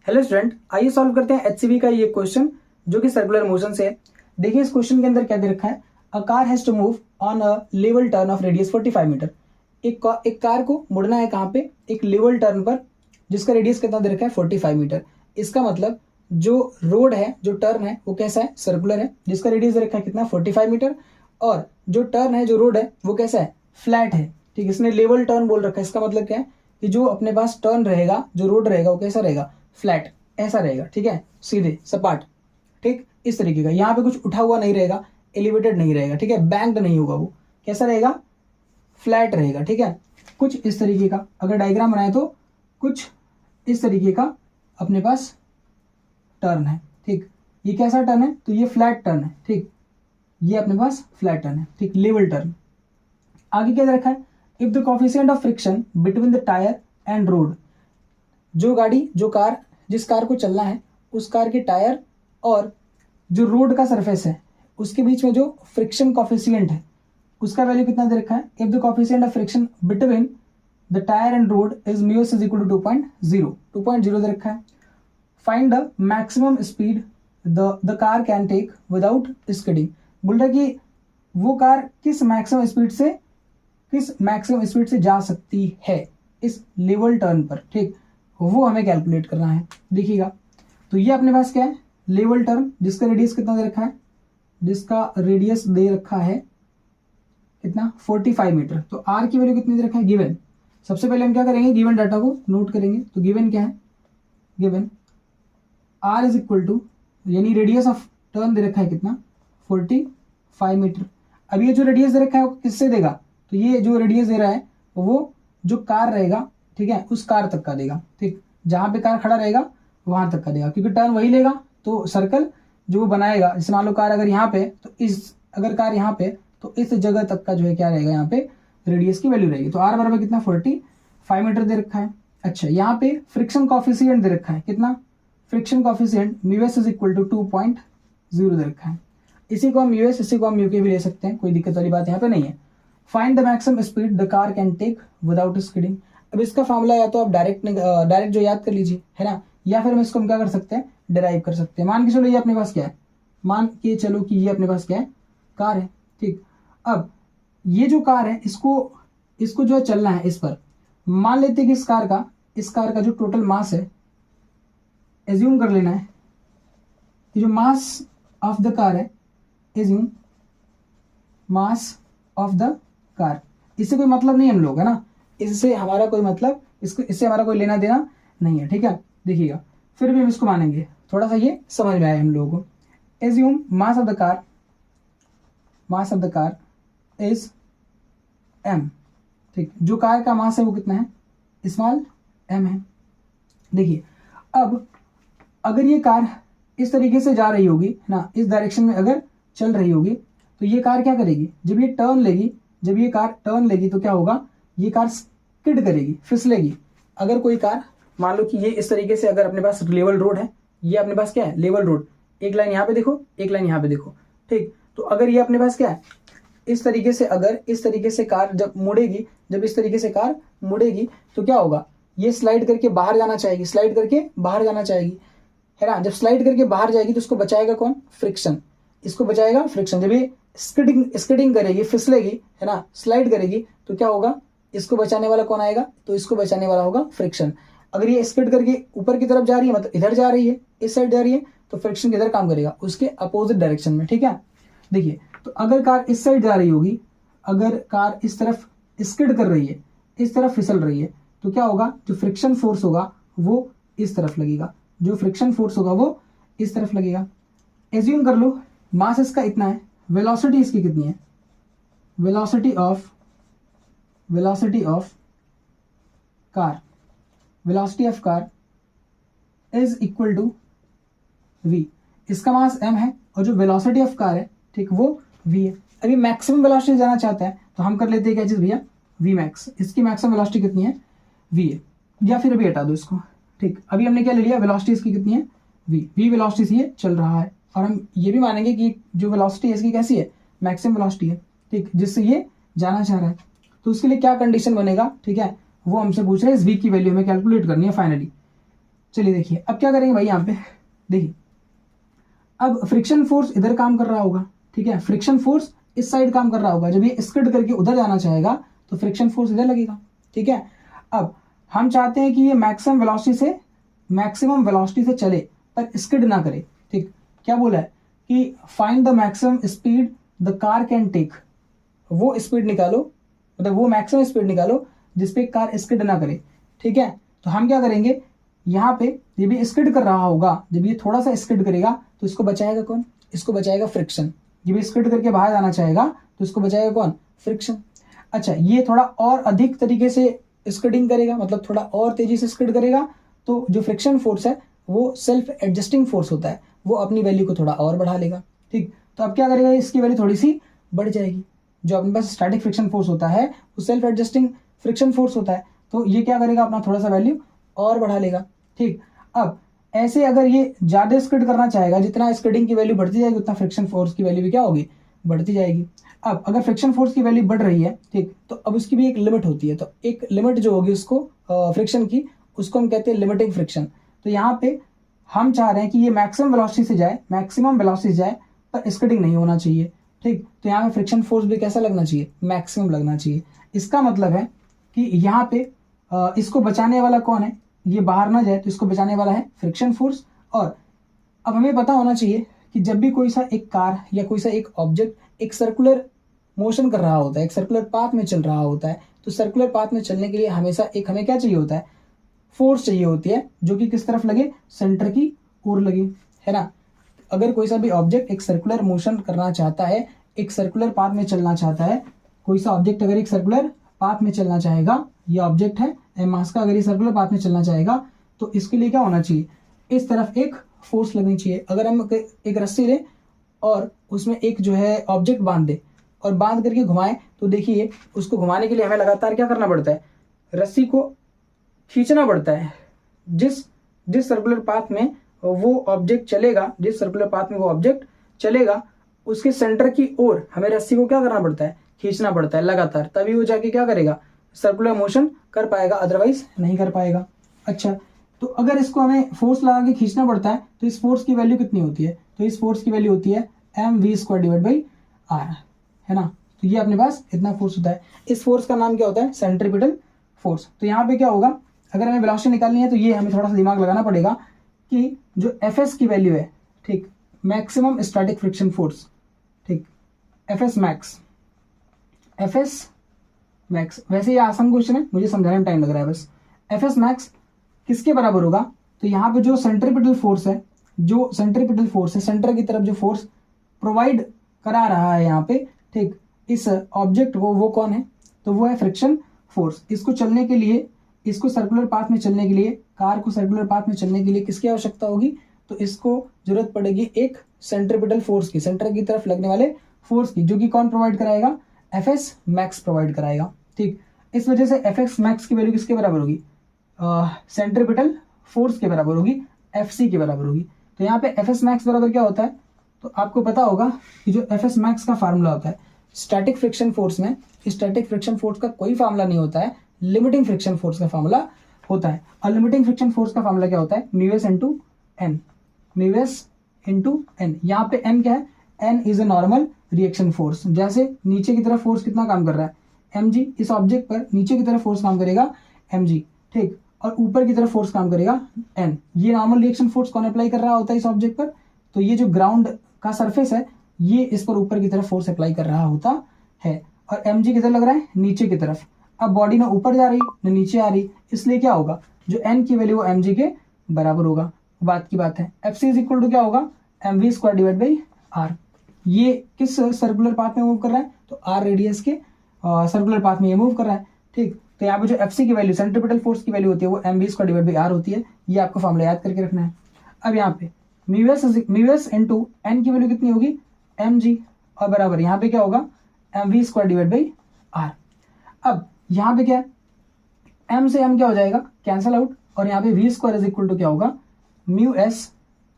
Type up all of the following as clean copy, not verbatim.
Hello student, आइए solve करते हैं एचसीवी का ये क्वेश्चन जो कि सर्कुलर मोशन से है। देखिए इस क्वेश्चन के अंदर क्या दे रखा है, a car has to move on a level turn of radius 45 metre. एक कार को मुड़ना है कहाँ पे, एक लेवल टर्न पर जिसका रेडियस कितना दे रखा है 45 मीटर। इसका मतलब जो रोड है, जो टर्न है वो कैसा है, सर्कुलर है, जिसका रेडियस दे रखा है कितना 45 मीटर। और जो टर्न है, जो रोड है वो कैसा है, फ्लैट है। ठीक, इसने लेवल टर्न बोल रखा है। इसका मतलब क्या है कि जो अपने पास टर्न रहेगा, जो रोड रहेगा वो कैसा रहेगा, फ्लैट, ऐसा रहेगा। ठीक है, सीधे सपाट। ठीक, इस तरीके का। यहाँ पे कुछ उठा हुआ नहीं रहेगा, एलिवेटेड नहीं रहेगा। ठीक है, बैंक्ड नहीं होगा, वो कैसा रहेगा, फ्लैट रहेगा। ठीक है, कुछ इस तरीके का अगर डायग्राम बनाए तो कुछ इस तरीके का अपने पास टर्न है। ठीक, ये कैसा टर्न है, तो ये फ्लैट टर्न है। ठीक, ये अपने पास फ्लैट टर्न है। ठीक, लेवल टर्न। आगे क्या दे रखा है, if the coefficient of friction between the tyre and road. जो गाड़ी, जो कार, जिस कार को चलना है उस कार के टायर और जो रोड का सरफेस है उसके बीच में जो फ्रिक्शन कोफिशिएंट है उसका वैल्यू कितना दे रखा है। If the coefficient of friction between the tyre and road is mu s is equal to 2.0 दे रखा है। Find the maximum speed the car can take without skidding. बोल रहा है कि वो कार किस मैक्सिमम स्पीड से जा सकती है इस लेवल टर्न पर। ठीक, वो हमें कैलकुलेट करना है। देखिएगा, तो ये अपने पास क्या है, लेवल टर्न, जिसका रेडियस कितना दे रखा है, जिसका रेडियस दे रखा है कितना 45 मीटर। तो आर की वैल्यू कितनी दे रखा है, गिवन। सबसे पहले हम क्या करेंगे, गिवन डाटा को नोट करेंगे। तो गिवन क्या है, given r is equal to, यानी रेडियस ऑफ टर्न दे रखा है कितना 45 मीटर। अब ये जो रेडियस दे रखा है वो किससे देगा, तो ये जो रेडियस दे रहा है वो जो कार रहेगा, ठीक है, उस कार तक का देगा। ठीक, जहां पे कार खड़ा रहेगा वहां तक का देगा, क्योंकि टर्न वही लेगा। तो सर्कल जो वो बनाएगा, जैसे मान लो कार अगर यहाँ पे, तो अगर कार यहाँ पे, तो इस जगह तक का जो है क्या रहेगा, यहाँ पे रेडियस की वैल्यू रहेगी। तो आर बराबर कितना 45 मीटर दे रखा है। अच्छा, यहाँ पे फ्रिक्शन कॉफिशिएंट दे रखा है कितना, friction coefficient mu s is equal to 2.0 दे रखा है। इसी को हम यूएस, इसी को हम यूके भी ले सकते हैं, कोई दिक्कत वाली बात यहाँ पे नहीं है। Find the maximum speed the car can take without skidding. अब इसका फॉर्मूला या तो आप डायरेक्ट जो याद कर लीजिए, है ना, या फिर हम इसको हम क्या कर सकते हैं, डिराइव कर सकते हैं। मान के चलो ये अपने पास क्या है, मान के चलो कि ये अपने पास क्या है, कार है। ठीक, अब ये जो कार है इसको जो है चलना है इस पर। मान लेते हैं कि इस कार का जो टोटल मास है, एज्यूम कर लेना है कि जो मास ऑफ द कार है, assume mass of the car. इससे कोई मतलब नहीं हम लोग, है ना, इससे हमारा कोई मतलब, इससे हमारा कोई लेना देना नहीं है। ठीक है, देखिएगा, फिर भी हम इसको मानेंगे, थोड़ा सा ये समझ में आए हम लोगों को। Assume mass of the car is m। ठीक, जो कार का मास है वो कितना है, स्मॉल m है। देखिए, अब अगर ये कार इस तरीके से जा रही होगी ना, इस डायरेक्शन में अगर चल रही होगी, तो ये कार क्या करेगी, जब ये कार टर्न लेगी तो क्या होगा, ये कार स्किड करेगी, फिसलेगी। अगर कोई कार, मान लो कि ये इस तरीके से, अगर अपने पास लेवल रोड है, ये अपने पास क्या है, लेवल रोड, एक लाइन यहाँ पे देखो, एक लाइन यहाँ पे देखो। ठीक, तो अगर ये अपने पास क्या है, इस तरीके से, अगर इस तरीके से कार जब मुड़ेगी, तो क्या होगा, ये स्लाइड करके बाहर जाना चाहेगी, है ना। जब स्लाइड करके बाहर जाएगी तो उसको बचाएगा कौन, फ्रिक्शन, इसको बचाएगा फ्रिक्शन। जब ये स्किडिंग करेगी, फिसलेगी, है ना, स्लाइड करेगी, तो क्या होगा, इसको बचाने वाला कौन आएगा, तो इसको बचाने वाला होगा फ्रिक्शन। अगर ये स्किड करके ऊपर की तरफ जा रही है, मतलब इधर जा रही है, इस साइड जा रही है, तो फ्रिक्शन किधर काम करेगा, उसके अपोजिट डायरेक्शन में। ठीक है, देखिए, तो अगर कार इस साइड जा रही होगी, अगर कार इस तरफ स्किड कर रही है, इस तरफ फिसल रही है, तो क्या होगा, जो फ्रिक्शन फोर्स होगा वो इस तरफ लगेगा, एज्यूम कर लो मास इसका इतना है, वेलोसिटी इसकी कितनी है, velocity of car is equal to v। इसका मास m है और जो वेलोसिटी ऑफ कार है, ठीक, वो v है। अभी मैक्सिमम वेलोसिटी जाना चाहता है तो हम कर लेते हैं क्या चीज भैया, v मैक्स। इसकी मैक्सिमम वेलोसिटी कितनी है, v है, या फिर अभी हटा दो इसको। ठीक, अभी हमने क्या ले लिया, वेलोसिटी इसकी कितनी है, v वेलोसिटी से ये चल रहा है, और हम ये भी मानेंगे कि जो वेलोसिटी है इसकी कैसी है, मैक्सिमम वेलोसिटी है। ठीक, जिससे ये जाना चाह रहा है, तो उसके लिए क्या कंडीशन बनेगा, ठीक है, वो हमसे पूछ रहे हैं। इस v की वैल्यू हमें कैलकुलेट करनी है फाइनली। चलिए देखिए अब क्या करेंगे भाई, यहाँ पे देखिए अब फ्रिक्शन फोर्स इधर काम कर रहा होगा, ठीक है, फ्रिक्शन फोर्स इस साइड काम कर रहा होगा, जब ये स्किड करके उधर जाना चाहेगा तो फ्रिक्शन फोर्स इधर लगेगा, ठीक है। अब हम चाहते हैं कि ये मैक्सिमम वेलोसिटी से चले पर स्किड ना करे, ठीक। क्या बोला है कि find the maximum speed the car can take, वो स्पीड निकालो, मतलब वो मैक्सिमम स्पीड निकालो जिसपे कार स्किड ना करे, ठीक है। तो हम क्या करेंगे, यहाँ पे ये भी स्किड कर रहा होगा, जब ये थोड़ा सा स्किड करेगा तो इसको बचाएगा कौन, इसको बचाएगा फ्रिक्शन। जब ये स्किड करके बाहर जाना चाहेगा तो इसको बचाएगा कौन, फ्रिक्शन। अच्छा, ये थोड़ा और अधिक तरीके से स्किडिंग करेगा, मतलब थोड़ा और तेजी से स्किड करेगा, तो जो फ्रिक्शन फोर्स है वो सेल्फ एडजस्टिंग फोर्स होता है, वो अपनी वैल्यू को थोड़ा और बढ़ा लेगा, ठीक। तो अब क्या करेगा, इसकी वैल्यू थोड़ी सी बढ़ जाएगी। जो अपने पास स्टैटिक फ्रिक्शन फोर्स होता है वो सेल्फ एडजस्टिंग फ्रिक्शन फोर्स होता है, तो ये क्या करेगा, अपना थोड़ा सा वैल्यू और बढ़ा लेगा, ठीक। अब ऐसे अगर ये ज्यादा स्किड करना चाहेगा, जितना स्किडिंग की वैल्यू बढ़ती जाएगी उतना फ्रिक्शन फोर्स की वैल्यू भी क्या होगी, बढ़ती जाएगी। अब अगर फ्रिक्शन फोर्स की वैल्यू बढ़ रही है, ठीक, तो अब उसकी भी एक लिमिट होती है, तो एक लिमिट जो होगी उसको फ्रिक्शन की, उसको हम कहते हैं लिमिटिंग फ्रिक्शन। तो यहाँ पे हम चाह रहे हैं कि ये मैक्सिमम वेलोसिटी से जाए पर स्किडिंग नहीं होना चाहिए, ठीक। तो यहाँ पे फ्रिक्शन फोर्स भी कैसा लगना चाहिए, मैक्सिमम लगना चाहिए। इसका मतलब है कि यहाँ पे इसको बचाने वाला कौन है, ये बाहर ना जाए तो इसको बचाने वाला है फ्रिक्शन फोर्स। और अब हमें पता होना चाहिए कि जब भी कोई सा एक कार या कोई सा एक ऑब्जेक्ट एक सर्कुलर मोशन कर रहा होता है, एक सर्कुलर पाथ में चल रहा होता है, तो सर्कुलर पाथ में चलने के लिए हमेशा एक हमें क्या चाहिए होता है, फोर्स चाहिए होती है, जो कि किस तरफ लगे, सेंटर की ओर लगे, है ना। अगर कोई सा भी ऑब्जेक्ट एक सर्कुलर मोशन करना चाहता है, एक सर्कुलर पाथ में चलना चाहता है, कोई सा ऑब्जेक्ट अगर एक सर्कुलर पाथ में चलना चाहेगा, ये ऑब्जेक्ट है मास का, अगर ये सर्कुलर पाथ में चलना चाहेगा तो इसके लिए क्या होना चाहिए, इस तरफ एक फोर्स लगनी चाहिए। अगर हम एक रस्सी लें और उसमें एक जो है ऑब्जेक्ट बांध दे और बांध करके घुमाएं, तो देखिए उसको घुमाने के लिए हमें लगातार क्या करना पड़ता है, रस्सी को खींचना पड़ता है। जिस सर्कुलर पाथ में वो ऑब्जेक्ट चलेगा, जिस सर्कुलर पाथ में वो ऑब्जेक्ट चलेगा, उसके सेंटर की ओर हमें रस्सी को क्या करना पड़ता है, खींचना पड़ता है लगातार, तभी वो जाके क्या करेगा, सर्कुलर मोशन कर पाएगा, अदरवाइज नहीं कर पाएगा। अच्छा, तो अगर इसको हमें फोर्स लगा के खींचना पड़ता है तो इस फोर्स की वैल्यू कितनी होती है, तो इस फोर्स की वैल्यू होती है mv² डिवाइड बाई r, है ना। तो ये अपने पास इतना फोर्स होता है। इस फोर्स का नाम क्या होता है, सेंट्रीपिटल फोर्स। तो यहाँ पे क्या होगा, अगर हमें वेलोसिटी निकालनी है तो ये हमें थोड़ा सा दिमाग लगाना पड़ेगा कि जो Fs की वैल्यू है, ठीक, मैक्सिमम स्टैटिक फ्रिक्शन फोर्स, ठीक, Fs मैक्स, वैसे ये आसान क्वेश्चन है, मुझे समझाने में टाइम लग रहा है बस। Fs मैक्स किसके बराबर होगा, तो यहाँ पे जो सेंट्रीपिटल फोर्स है, सेंटर की तरफ जो फोर्स प्रोवाइड करा रहा है यहाँ पे, ठीक, इस ऑब्जेक्ट को, वो कौन है, तो वो है फ्रिक्शन फोर्स। इसको चलने के लिए, इसको सर्कुलर पाथ में चलने के लिए, कार को सर्कुलर पाथ में चलने के लिए किसकी आवश्यकता होगी, तो इसको जरूरत पड़ेगी एक सेंट्रीपिटल फोर्स की, सेंटर की तरफ लगने वाले फोर्स की, जो कि कौन प्रोवाइड कराएगा, Fs मैक्स प्रोवाइड कराएगा, ठीक। इस वजह से Fs मैक्स की वैल्यू किसके बराबर होगी, सेंट्रीपिटल फोर्स के बराबर होगी, Fc के बराबर होगी। तो यहाँ पे Fs मैक्स बराबर क्या होता है, तो आपको पता होगा कि जो Fs मैक्स का फार्मूला होता है स्टैटिक फ्रिक्शन फोर्स में, स्टैटिक फ्रिक्शन फोर्स का कोई फार्मूला नहीं होता है, लिमिटिंग फ्रिक्शन फोर्स का फार्मूला होता है। और लिमिटिंग फ्रिक्शन फोर्स का फार्मूला क्या होता है, म्यूएस इंटू एन। यहाँ पे एन क्या है, N is a normal reaction force. जैसे नीचे की तरफ फोर्स कितना काम कर रहा है, mg, इस ऑब्जेक्ट पर नीचे की तरफ फोर्स काम करेगा mg, ठीक, और ऊपर की तरफ फोर्स काम करेगा n। ये नॉर्मल रिएक्शन फोर्स कौन अप्लाई कर रहा होता है इस ऑब्जेक्ट पर, तो ये जो ग्राउंड का सरफेस है ये इस पर ऊपर की तरफ फोर्स अप्लाई कर रहा होता है, और mg किधर लग रहा है, नीचे की तरफ। अब बॉडी ना ऊपर जा रही ना नीचे आ रही, इसलिए क्या होगा, जो n की वैल्यू वो mg के बराबर होगा। बात की बात है, Fc इज इक्वल टू क्या होगा, mv² डिवाइड बाई r। ये किस सर्कुलर पाथ में मूव कर रहा है, तो r रेडियस के सर्कुलर पाथ में ये मूव कर रहा है, ठीक। तो यहाँ पे जो Fc की वैल्यू, सेंट्रीपिटल फोर्स की वैल्यू होती है वो mv² डिवाइड बाई r होती है। ये आपको फॉर्मूला याद करके रखना है। अब यहाँ पे म्यूएस इंटू n की वैल्यू कितनी होगी, mg, और बराबर यहाँ पे क्या होगा, mv² डिवाइड बाई r। अब यहाँ पे क्या है, m से m क्या हो जाएगा, कैंसल आउट, और यहाँ पे v² इज इक्वल टू क्या होगा, म्यू एस,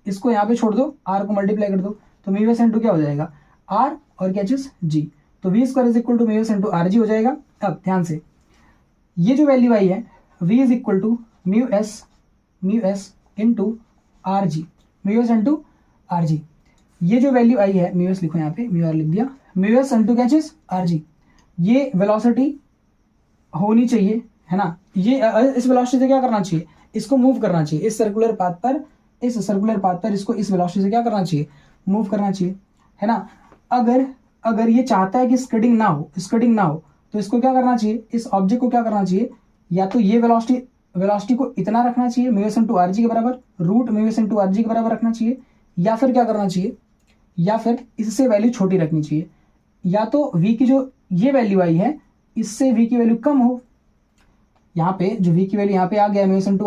इसको यहाँ पे छोड़ दो, r को मल्टीप्लाई कर दो, तो म्यू एस इंटू क्या हो जाएगा, r, और क्या चीज, g, तो v² is equal to mu s into rg हो जाएगा। अब ध्यान से ये जो वैल्यू आई है v is equal to mu s into r g, mu s into r g. ये जो वैल्यू आई है, म्यू एस लिखो यहाँ पे, म्यू आर लिख दिया, म्यू एस इंटू क्या चीज, आर जी। ये वेलोसिटी होनी चाहिए, है ना। ये इस वेलोसिटी से क्या करना चाहिए, इसको मूव करना चाहिए इस सर्कुलर पाथ पर, इस सर्कुलर पाथ पर इसको इस वेलोसिटी से क्या करना चाहिए, मूव करना चाहिए, है ना। अगर ये चाहता है कि स्किडिंग ना हो, तो इसको क्या करना चाहिए, इस ऑब्जेक्ट को क्या करना चाहिए, या तो ये वेलोसिटी को इतना रखना चाहिए mu s into r g के बराबर, root mu s into r g के बराबर रखना चाहिए, या फिर क्या करना चाहिए, या फिर इससे वैल्यू छोटी रखनी चाहिए, या तो v की जो ये वैल्यू आई है इससे v की वैल्यू कम हो। यहाँ पे जो v की वैल्यू यहाँ पे आ गया म्यू एस इंटू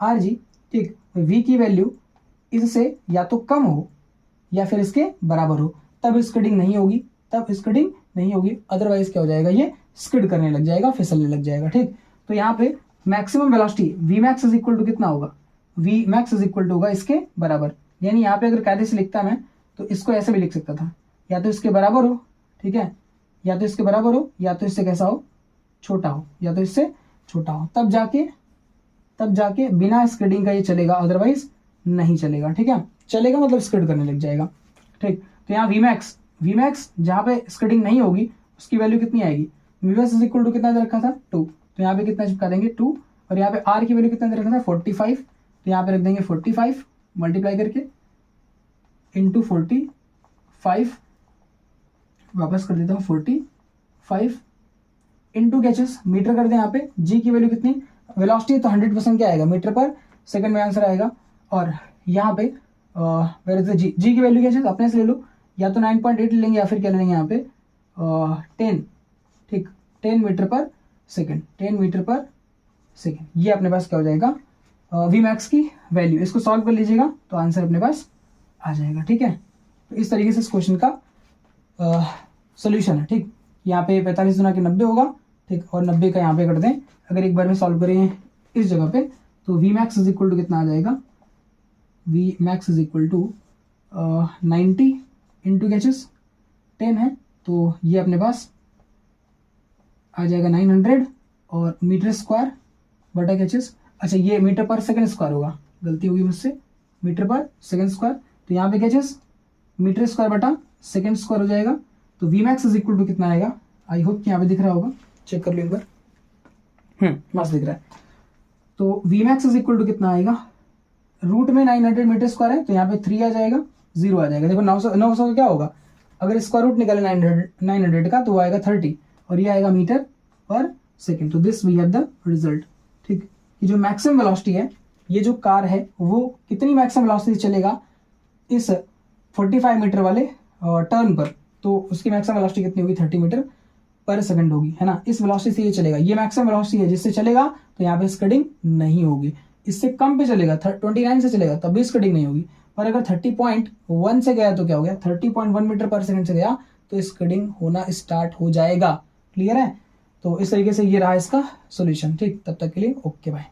आर जी, ठीक, v की वैल्यू इससे या तो कम हो या फिर इसके बराबर हो, तब स्किडिंग नहीं होगी, अदरवाइज क्या हो जाएगा, ये स्किड करने लग जाएगा, फिसलने लग जाएगा, ठीक। तो यहाँ पे maximum velocity v max is equal to कितना होगा, v max is equal to होगा इसके बराबर। यानी यहाँ पे अगर कायदे से लिखता मैं तो इसको ऐसे भी लिख सकता था, या तो इसके बराबर हो, ठीक है, या तो इसके बराबर हो, या तो इससे कैसा हो, छोटा हो, या तो इससे छोटा हो, तब जाके बिना स्किडिंग का ये चलेगा, अदरवाइज नहीं चलेगा, ठीक है। चलेगा मतलब स्किड करने लग जाएगा, ठीक। तो यहाँ वी मैक्स जहाँ पे स्किडिंग नहीं होगी उसकी वैल्यू कितनी आएगी, mu s is equal to कितना दे रखा था 2, तो यहाँ पे कितना चिपका देंगे 2, और यहाँ पे आर की वैल्यू कितना दे रखा था 45, तो यहाँ पे रख देंगे 45 मल्टीप्लाई करके इंटू 45, वापस कर देता हूँ 45 इंटू कैचेस मीटर कर दें, यहाँ पे जी की वैल्यू कितनी, वेलोसिटी तो 100% क्या आएगा, मीटर पर सेकंड में आंसर आएगा, और यहाँ पे जी की वैल्यू कैचेस अपने से ले लो, या तो 9.8 लेंगे या फिर क्या लेंगे यहाँ पे 10, ठीक, 10 मीटर पर सेकेंड, ये अपने पास क्या हो जाएगा वी मैक्स की वैल्यू। इसको सॉल्व कर लीजिएगा तो आंसर अपने पास आ जाएगा, ठीक है। तो इस तरीके से इस क्वेश्चन का सोल्यूशन है, ठीक। यहाँ पे 45 गुना के 90 होगा, ठीक, और 90 का यहाँ पे कर दें, अगर एक बार में सॉल्व करें इस जगह पे, तो v max is equal to कितना आ जाएगा, v max is equal to 90 into कैचेस 10 है, तो ये अपने पास आ जाएगा 900, और मीटर स्क्वायर बटा कैचेस, अच्छा ये मीटर पर सेकंड स्क्वायर होगा, गलती होगी मुझसे, मीटर पर सेकंड स्क्वायर, तो यहाँ पे कैचेस मीटर स्क्वायर बटा सेकंड स्क्वायर हो जाएगा, तो v max is equal to कितना आएगा, आई होप कि यहाँ पे दिख रहा होगा, चेक कर लो एक बार, मस्त दिख रहा है। तो v max is equal to कितना आएगा, रूट में 900 मीटर स्क्वायर है, तो यहाँ पे 3 आ जाएगा, 0 आ जाएगा, देखो 900 का क्या होगा, अगर स्क्वायर रूट निकाले 900 का तो वो आएगा 30, और ये आएगा मीटर पर सेकेंड, तो this we have the result, ठीक। कि जो मैक्सिमम वेलोसिटी है, ये जो कार है वो कितनी मैक्सिमम वेलोसिटी चलेगा इस 45 मीटर वाले टर्न पर, तो उसकी मैक्सिमम वेलोसिटी कितनी होगी, 30 मीटर पर सेकंड होगी, है ना। इस वेलोसिटी से ये चलेगा, ये मैक्सिमम वेलोसिटी है जिससे चलेगा, तो यहाँ पे स्किडिंग नहीं होगी। इससे कम पे चलेगा, 29 से चलेगा तब भी स्किडिंग नहीं होगी, पर अगर 30.1 से गया तो क्या हो गया, 30.1 मीटर पर सेकंड से गया तो स्किडिंग होना स्टार्ट हो जाएगा। क्लियर है। तो इस तरीके से ये रहा इसका सोल्यूशन, ठीक। तब तक के लिए ओके बाय।